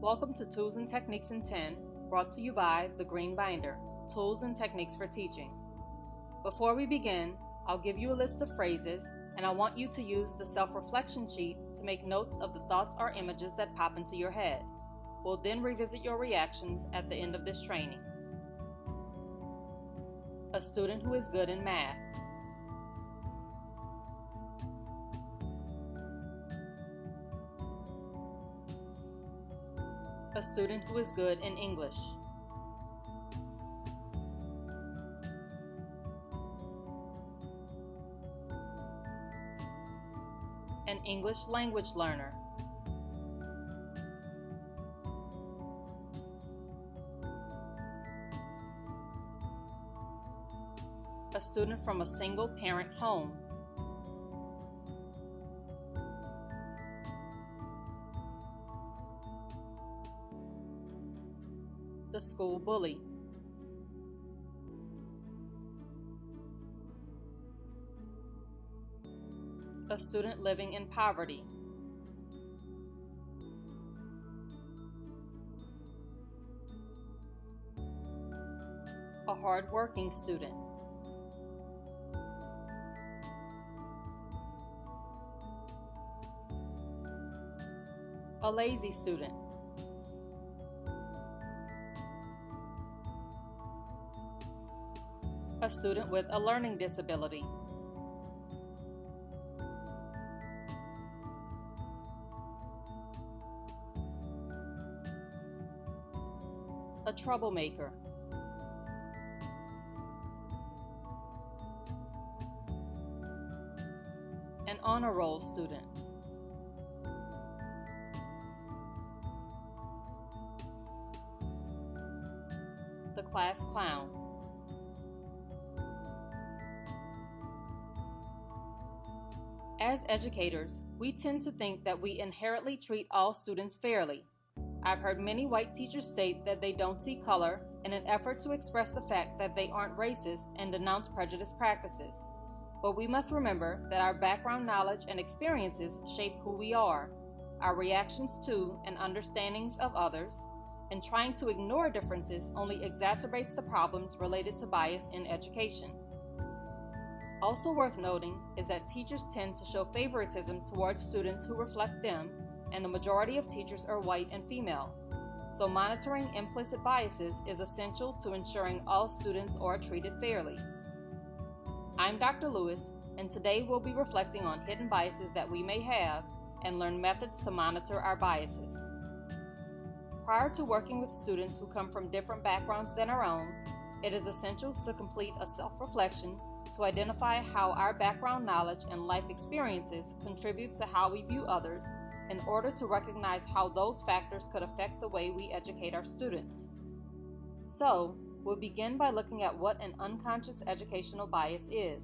Welcome to Tools and Techniques in 10, brought to you by The Green Binder, Tools and Techniques for Teaching. Before we begin, I'll give you a list of phrases, and I want you to use the self-reflection sheet to make notes of the thoughts or images that pop into your head. We'll then revisit your reactions at the end of this training. A student who is good in math. A student who is good in English. An English language learner. A student from a single-parent home. The school bully. A student living in poverty. A hard-working student. A lazy student. A student with a learning disability. A troublemaker. An honor roll student. The class clown. As educators, we tend to think that we inherently treat all students fairly. I've heard many white teachers state that they don't see color in an effort to express the fact that they aren't racist and denounce prejudice practices. But we must remember that our background knowledge and experiences shape who we are, our reactions to and understandings of others, and trying to ignore differences only exacerbates the problems related to bias in education. Also worth noting is that teachers tend to show favoritism towards students who reflect them, and the majority of teachers are white and female. So monitoring implicit biases is essential to ensuring all students are treated fairly. I'm Dr. Lewis, and today we'll be reflecting on hidden biases that we may have and learn methods to monitor our biases. Prior to working with students who come from different backgrounds than our own, it is essential to complete a self-reflection to identify how our background knowledge and life experiences contribute to how we view others in order to recognize how those factors could affect the way we educate our students. So, we'll begin by looking at what an unconscious educational bias is.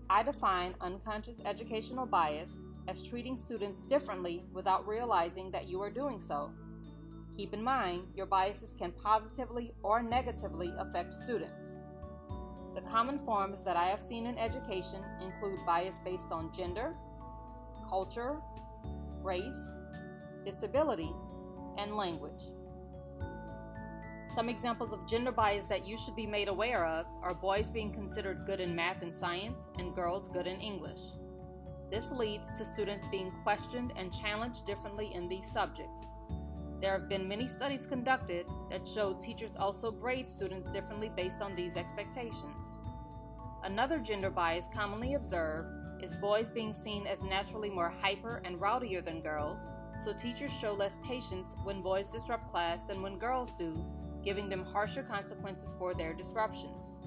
I define unconscious educational bias as treating students differently without realizing that you are doing so. Keep in mind, your biases can positively or negatively affect students. The common forms that I have seen in education include bias based on gender, culture, race, disability, and language. Some examples of gender bias that you should be made aware of are boys being considered good in math and science and girls good in English. This leads to students being questioned and challenged differently in these subjects. There have been many studies conducted that show teachers also grade students differently based on these expectations. Another gender bias commonly observed is boys being seen as naturally more hyper and rowdier than girls, so teachers show less patience when boys disrupt class than when girls do, giving them harsher consequences for their disruptions.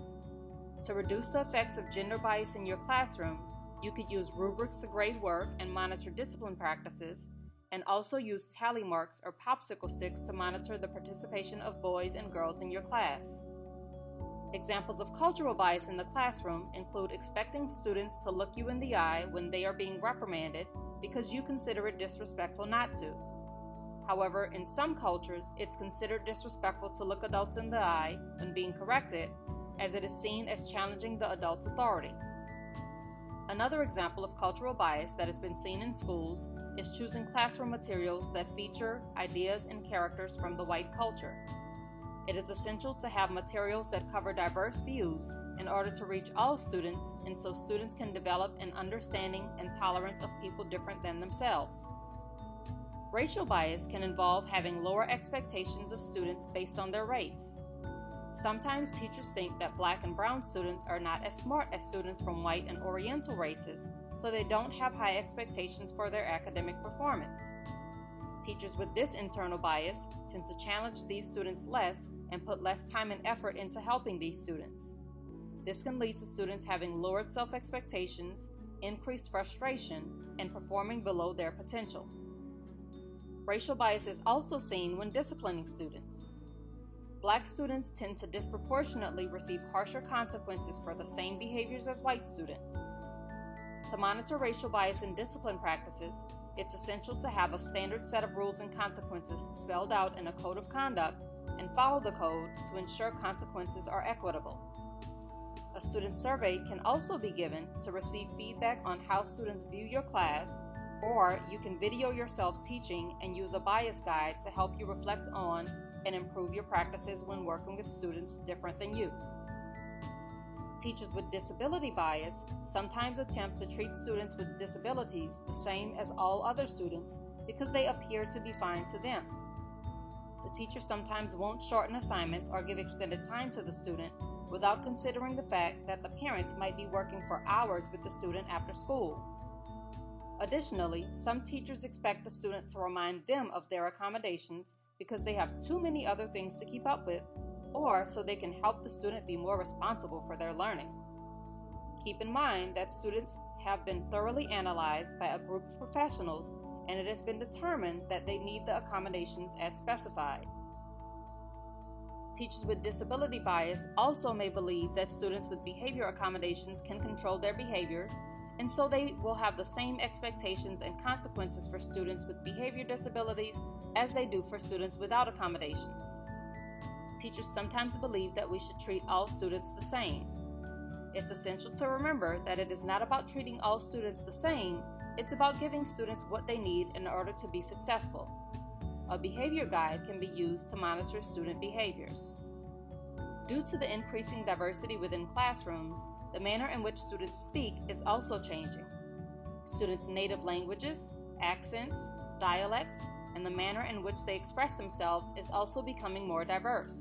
To reduce the effects of gender bias in your classroom, you could use rubrics to grade work and monitor discipline practices, and also use tally marks or popsicle sticks to monitor the participation of boys and girls in your class. Examples of cultural bias in the classroom include expecting students to look you in the eye when they are being reprimanded because you consider it disrespectful not to. However, in some cultures, it's considered disrespectful to look adults in the eye when being corrected, as it is seen as challenging the adult's authority. Another example of cultural bias that has been seen in schools is choosing classroom materials that feature ideas and characters from the white culture. It is essential to have materials that cover diverse views in order to reach all students and so students can develop an understanding and tolerance of people different than themselves. Racial bias can involve having lower expectations of students based on their race. Sometimes teachers think that Black and brown students are not as smart as students from white and Oriental races, so they don't have high expectations for their academic performance. Teachers with this internal bias tend to challenge these students less and put less time and effort into helping these students. This can lead to students having lowered self-expectations, increased frustration, and performing below their potential. Racial bias is also seen when disciplining students. Black students tend to disproportionately receive harsher consequences for the same behaviors as white students. To monitor racial bias in discipline practices, it's essential to have a standard set of rules and consequences spelled out in a code of conduct and follow the code to ensure consequences are equitable. A student survey can also be given to receive feedback on how students view your class, or you can video yourself teaching and use a bias guide to help you reflect on and improve your practices when working with students different than you. Teachers with disability bias sometimes attempt to treat students with disabilities the same as all other students because they appear to be fine to them. The teacher sometimes won't shorten assignments or give extended time to the student without considering the fact that the parents might be working for hours with the student after school. Additionally, some teachers expect the student to remind them of their accommodations because they have too many other things to keep up with, or so they can help the student be more responsible for their learning. Keep in mind that students have been thoroughly analyzed by a group of professionals, and it has been determined that they need the accommodations as specified. Teachers with disability bias also may believe that students with behavior accommodations can control their behaviors, and so they will have the same expectations and consequences for students with behavior disabilities as they do for students without accommodations. Teachers sometimes believe that we should treat all students the same. It's essential to remember that it is not about treating all students the same, it's about giving students what they need in order to be successful. A behavior guide can be used to monitor student behaviors. Due to the increasing diversity within classrooms, the manner in which students speak is also changing. Students' native languages, accents, dialects, and the manner in which they express themselves is also becoming more diverse.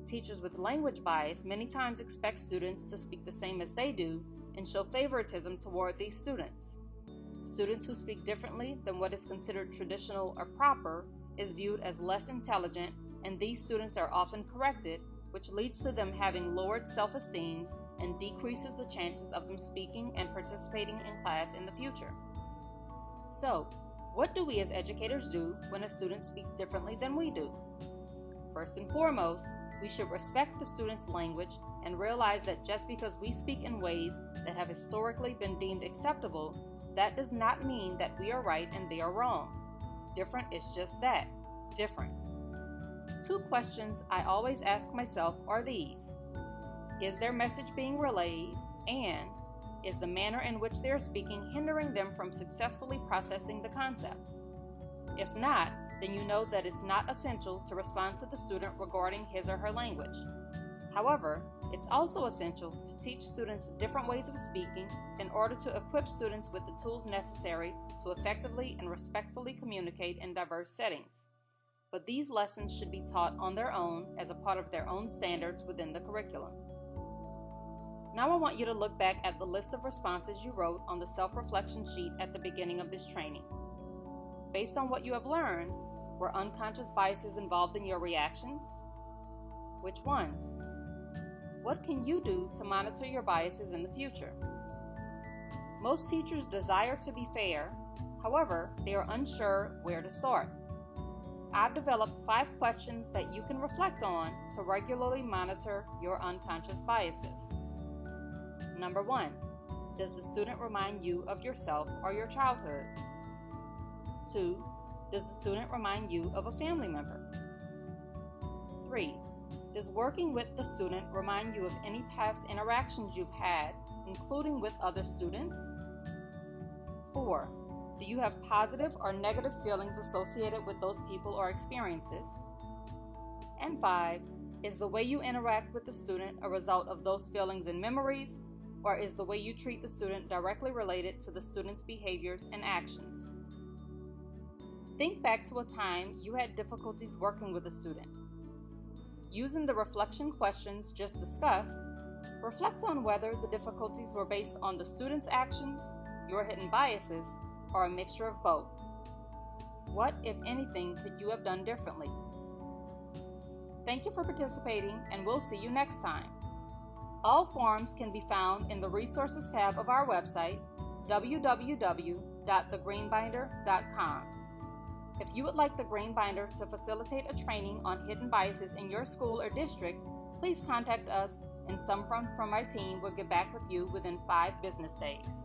Teachers with language bias many times expect students to speak the same as they do and show favoritism toward these students. Students who speak differently than what is considered traditional or proper is viewed as less intelligent, and these students are often corrected, which leads to them having lowered self-esteem and decreases the chances of them speaking and participating in class in the future. So, what do we as educators do when a student speaks differently than we do? First and foremost, we should respect the student's language and realize that just because we speak in ways that have historically been deemed acceptable, that does not mean that we are right and they are wrong. Different is just that, different. Two questions I always ask myself are these: is their message being relayed, and is the manner in which they are speaking hindering them from successfully processing the concept? If not, then you know that it's not essential to respond to the student regarding his or her language. However, it's also essential to teach students different ways of speaking in order to equip students with the tools necessary to effectively and respectfully communicate in diverse settings. But these lessons should be taught on their own as a part of their own standards within the curriculum. Now I want you to look back at the list of responses you wrote on the self-reflection sheet at the beginning of this training. Based on what you have learned, were unconscious biases involved in your reactions? Which ones? What can you do to monitor your biases in the future? Most teachers desire to be fair, however, they are unsure where to start. I've developed 5 questions that you can reflect on to regularly monitor your unconscious biases. Number 1, does the student remind you of yourself or your childhood? 2, does the student remind you of a family member? 3, does working with the student remind you of any past interactions you've had, including with other students? 4, Do you have positive or negative feelings associated with those people or experiences? And 5, is the way you interact with the student a result of those feelings and memories, or is the way you treat the student directly related to the student's behaviors and actions? Think back to a time you had difficulties working with a student. Using the reflection questions just discussed, reflect on whether the difficulties were based on the student's actions, your hidden biases, or a mixture of both. What, if anything, could you have done differently? Thank you for participating, and we'll see you next time. All forms can be found in the Resources tab of our website, www.thegreenbinder.com. If you would like the Green Binder to facilitate a training on hidden biases in your school or district, please contact us, and someone from our team will get back with you within 5 business days.